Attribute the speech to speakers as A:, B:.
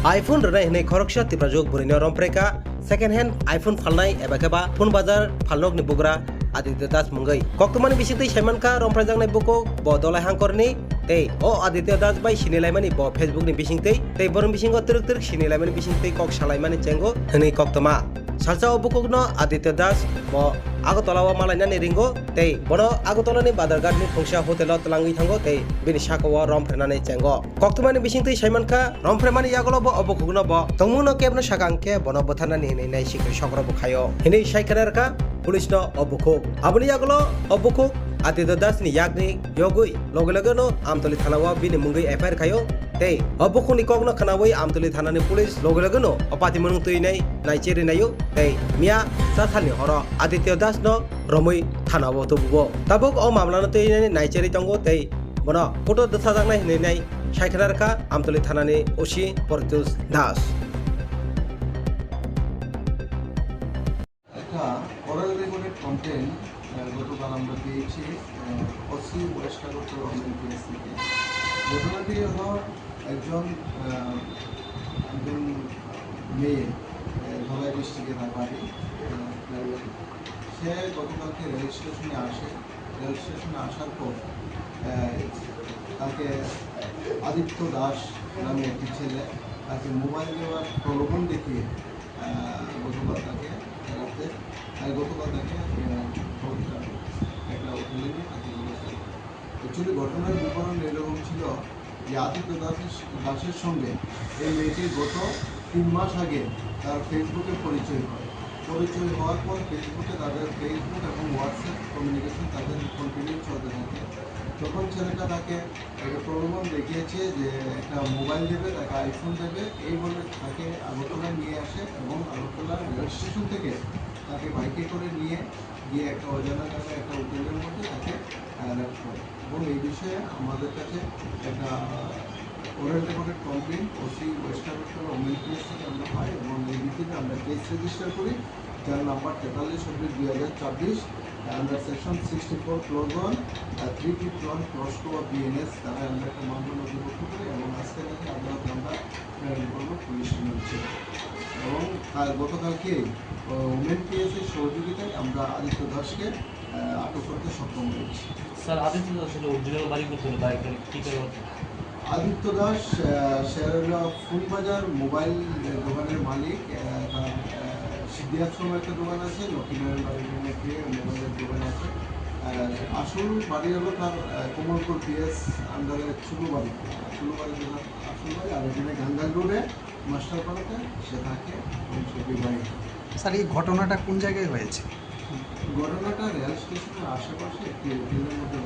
A: iPhone rena hene khoroksa tiprajok burino rompreka second hand iPhone phalnai eba keba phone bazar phalnok ni bugra Aditya Das mungai koktumani bisitei saimanka romprajangnai buko bo dolai hangkorni tei o Aditya Das bai sinilaimani bo Facebook ni bisingtei tei borong bisingo turuk sinilaimani bisingtei kok salaimani chengo hene koktoma salsa obukogno Aditya Das bo Agotolawa malainani ringo tei bono Agotolani Badarghat ni khongsa hotel tlangi thango tei bini sakawa romprenani chengo koktumani bisingtei saimanka rompremani yagolo bo obukogno bo tongmuno kebno sakangke bono bothanani hene nai sikri sokro bo khayo hene saikanarka police no obukog aboni yagolo obukog Aditya Das ni yagni yogui loge no Amtoli thanawa bini mungai FIR khayo tei obukuni kogno khanawai Amtoli thanani police loge no opati munung tui nai cheri nayo tei mia sathani horo Aditya Das no romoi thanawo tubugo tabuk o mamlano tui nai cheri tongo tei bono photo dasajak nai nai saikhanarka Amtoli thanani osi Portus Das
B: oral recorded content গতকাল আমরা পেয়েছি OC west Agartala MLPS থেকে। ঘটনাটি হলো একজন মেয়ে ধলাই ডিস্ট্রিক্টে তার বাড়ি, সে গতকালকে রেল স্টেশনে আসে। রেল স্টেশনে আসার পর তাকে আদিত্য দাস নামে একটি ছেলে তাকে মোবাইল দেওয়ার প্রলোভন দেখিয়ে গতকাল তাকে একটা হোটেলে নিয়ে তাকে বলেছে। অ্যাকচুয়ালি ঘটনার বিবরণ এরকম ছিল যে আদিত্য দাসের সঙ্গে এই মেয়েটির গত 3 মাস আগে তার ফেসবুকে পরিচয় হওয়ার পর ফেসবুকে তাদের ফেসবুক এবং হোয়াটসঅ্যাপ কমিউনিকেশন তাদের কন্টিনিউ চলতে থাকে। তখন ছেলেটা তাকে একটা প্রলোভন দেখিয়েছে যে একটা মোবাইল দেবে, তাকে আইফোন দেবে, এই বলে তাকে আগরতলায় নিয়ে আসে এবং আগরতলা রেল স্টেশন থেকে তাকে বাইকে করে নিয়ে গিয়ে একটা অজানা জায়গায় একটা হোটেলের মধ্যে তাকে র্যাপ করে। এবং এই বিষয়ে আমাদের কাছে একটা oral recorded complain OC west Agartala MLPS থেকে আমরা পাই এবং এই ভিত্তিতে আমরা কেস রেজিস্টার করি, যার number 43/2024 under section 64 clause 1 351 clause 2 BNS তারা আমরা একটা মামলা নথিভুক্ত করি এবং আজকে থেকে আদালতে আমরা প্রেরণ করবো পুলিশ রিমান্ডে। এবং গতকালকে এমএলপিএসের সহযোগিতায় আমরা আদিত্য দাসকে আটক করতে সক্ষম হয়েছি।
C: স্যার, আদিত্য দাসের অরিজিনাল বাড়ি কোথায়? বাড়িতে কী করে?
B: আদিত্য দাস ফুলবাজার মোবাইল দোকানের মালিক। তার সিদ্ধিআশ্রম একটা দোকান আছে, লক্ষ্মীনারায়ণ বাড়ির মোবাইলের দোকান আছে। আসল বাড়ি হলো তার কমলপুর পিএস আন্ডারে ছোটো বাড়ি আসল বাড়ি, আর এখানে গাঙ্গাল রোডে মাস্টারপাড়াতে সে থাকে এবং সে বিবাহিত।
D: স্যার, এই ঘটনাটা কোন জায়গায় হয়েছে?
B: ঘটনাটা রেল স্টেশনের আশেপাশে একটি হোটেলের মধ্যে